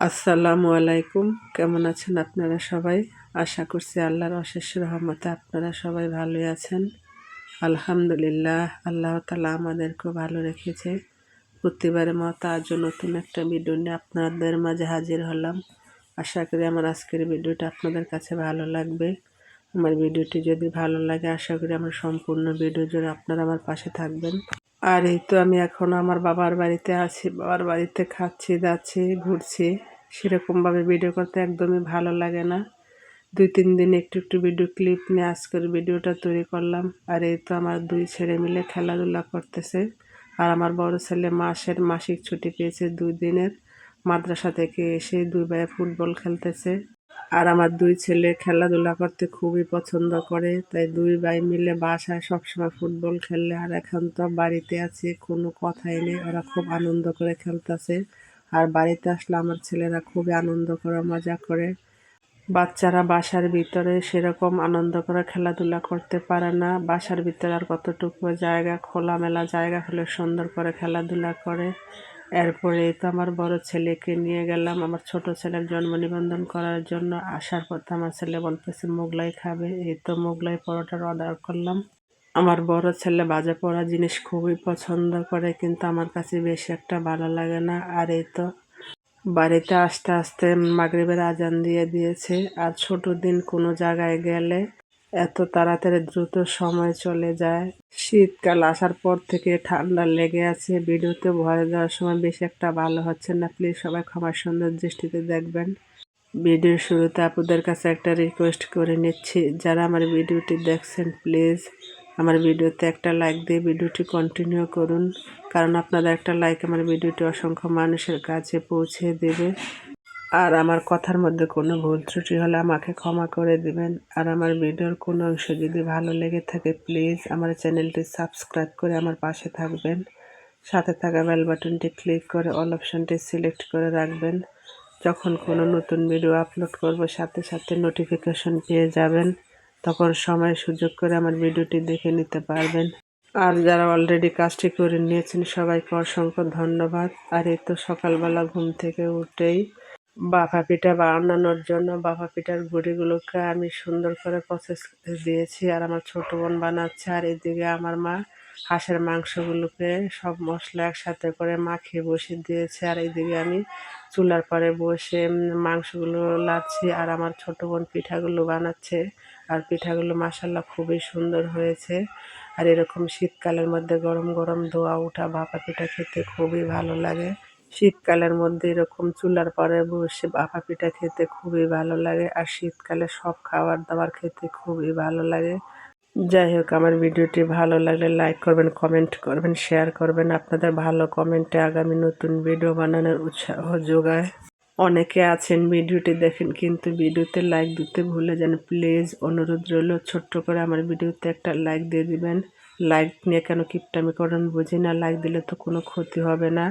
আসসালামু আলাইকুম। কেমন আছেন আপনারা সবাই? আশা করছি আল্লাহর অশেষ রহমতে আপনারা সবাই ভালোই আছেন। আলহামদুলিল্লাহ, আল্লাহ তাআলা আমাদেরকেও ভালো রেখেছে। প্রতিবারের মতো আজও নতুন একটা ভিডিও নিয়ে আপনাদের মাঝে হাজির হলাম। আশা করি আমার আজকের ভিডিওটা আপনাদের কাছে ভালো লাগবে। আমার ভিডিওটি যদি ভালো লাগে আশা করি আমার সম্পূর্ণ ভিডিও জুড়ে আপনারা আমার পাশে থাকবেন। আর এই তো আমি এখন আমার বাবার বাড়িতে আছি। বাবার বাড়িতে খাচ্ছি, যাচ্ছি, ঘুরছি। সেরকমভাবে ভিডিও করতে একদমই ভালো লাগে না। ২-৩ দিন একটু একটু ভিডিও ক্লিপ নিয়ে আজকের ভিডিওটা তৈরি করলাম। আর এই তো আমার ২ ছেলে মিলে খেলাধুলা করতেছে। আর আমার বড় ছেলে মাসিক ছুটি পেয়েছে ২ দিনের। মাদ্রাসা থেকে এসে ২ ভাইয়ে ফুটবল খেলতেছে। আর আমার ২ ছেলে খেলাধুলা করতে খুবই পছন্দ করে, তাই ২ ভাই মিলে বাসায় সবসময় ফুটবল খেলে। আর এখন তো বাড়িতে আছে, কোনো কথাই নেই, ওরা খুব আনন্দ করে খেলতেছে। আর বাড়িতে আসলে আমার ছেলেরা খুবই আনন্দ করে, মজা করে। বাচ্চারা বাসার ভিতরে সেরকম আনন্দ করে খেলাধুলা করতে পারে না। বাসার ভিতরে আর কতটুকু জায়গা, খোলামেলা জায়গা হলে সুন্দর করে খেলাধুলা করে। এরপরে এই তো আমার বড় ছেলেকে নিয়ে গেলাম আমার ছোট ছেলের জন্ম নিবন্ধন করার জন্য। আসার পথে আমার ছেলে বলতেছে মোগলাই খাবে। এই তো মোগলাই পরোটার অর্ডার করলাম। আমার বড় ছেলে ভাজা পোড়া জিনিস খুবই পছন্দ করে, কিন্তু আমার কাছে বেশি একটা ভালো লাগে না। আর এই তো বাড়িতে আসতে আসতে মাগরিবের আজান দিয়ে দিয়েছে। আর ছোট দিন কোনো জায়গায় গেলে এত তাড়াতাড়ি দ্রুত সময় চলে যায়। শীতকাল আসার পর থেকে ঠান্ডা লেগে আছে। ভিডিওতে ভয়েস দেওয়ার সময় বেশি একটা ভালো হচ্ছে না, প্লিজ সবাই ক্ষমার সুন্দর দৃষ্টিতে দেখবেন। ভিডিওর শুরুতে আপনাদের কাছে একটা রিকোয়েস্ট করে নিচ্ছি, যারা আমার ভিডিওটি দেখছেন প্লিজ আমার ভিডিওতে একটা লাইক দিয়ে ভিডিওটি কন্টিনিউ করুন, কারণ আপনাদের একটা লাইক আমার ভিডিওটি অসংখ্য মানুষের কাছে পৌঁছে দেবে। আর আমার কথার মধ্যে কোনো ভুল ত্রুটি হলে আমাকে ক্ষমা করে দিবেন। আর আমার ভিডিওর কোনো অংশ যদি ভালো লেগে থাকে প্লিজ আমার চ্যানেলটি সাবস্ক্রাইব করে আমার পাশে থাকবেন। সাথে থাকা বেল বাটনটি ক্লিক করে অল অপশনটি সিলেক্ট করে রাখবেন। যখন কোনো নতুন ভিডিও আপলোড করব সাথে সাথে নোটিফিকেশন পেয়ে যাবেন। তখন সময় সুযোগ করে আমার ভিডিওটি দেখে নিতে পারবেন। আর যারা অলরেডি কাজটি করে নিয়েছেন সবাইকে অসংখ্য ধন্যবাদ। আর এই তো সকালবেলা ঘুম থেকে উঠেই বাফা পিঠা বানানোর জন্য বাফা পিঠার গুঁড়িগুলোকে আমি সুন্দর করে প্রসেস দিয়েছি। আর আমার ছোট বোন বানাচ্ছে। আর এদিকে আমার মা হাঁসের মাংসগুলোকে সব মশলা একসাথে করে মাখিয়ে বসে দিয়েছে। আর এইদিকে আমি চুলার পরে বসে মাংসগুলো লাড়ছি। আর আমার ছোট বোন পিঠাগুলো বানাচ্ছে। আর পিঠাগুলো মাশাআল্লাহ খুবই সুন্দর হয়েছে। আর এরকম শীতকালের মধ্যে গরম গরম ধোয়া ওঠা ভাপা পিঠা খেতে খুবই ভালো লাগে। শীতকালের মধ্যে এরকম চুলার পরে বসে ভাপা পিঠা খেতে খুবই ভালো লাগে। আর শীতকালে সব খাবার দাবার খেতে খুবই ভালো লাগে। যাই হোক, আমার ভিডিওটি ভালো লাগলে লাইক করবেন, কমেন্ট করবেন, শেয়ার করবেন। আপনাদের ভালো কমেন্টে আগামী নতুন ভিডিও বানানোর উৎসাহ যোগায়। অনেকে আছেন ভিডিওটি দেখেন কিন্তু ভিডিওতে লাইক দিতে ভুলে যান, প্লিজ অনুরোধ রইল ছোট্ট করে আমার ভিডিওতে একটা লাইক দিয়ে দিবেন। লাইক নিয়ে কেন কিপটামি করেন বুঝি না, লাইক দিলে তো কোনো ক্ষতি হবে না।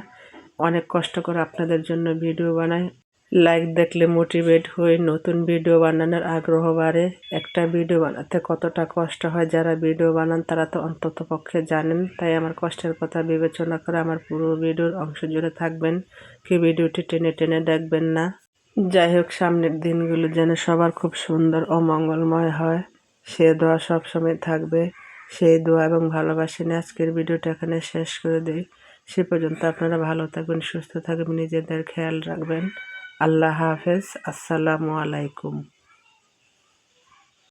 অনেক কষ্ট করে আপনাদের জন্য ভিডিও বানাই। লাইক দেখলে মোটিভেট হয়ে নতুন ভিডিও বানানোর আগ্রহ বাড়ে। একটা ভিডিও বানাতে কতটা কষ্ট হয় যারা ভিডিও বানান তারা তো অন্তত পক্ষে জানেন। তাই আমার কষ্টের কথা বিবেচনা করে আমার পুরো ভিডিওর অংশ জুড়ে থাকবেন, কি ভিডিওটি টেনে টেনে দেখবেন না। যাই হোক, সামনের দিনগুলো যেন সবার খুব সুন্দর ও মঙ্গলময় হয় সে দোয়া সবসময় থাকবে। সেই দোয়া এবং ভালোবাসা নিয়ে আজকের ভিডিওটা এখানে শেষ করে দিই। সে পর্যন্ত আপনারা ভালো থাকবেন, সুস্থ থাকবেন, নিজেদের খেয়াল রাখবেন। আল্লাহ হাফেজ। আসসালামু আলাইকুম।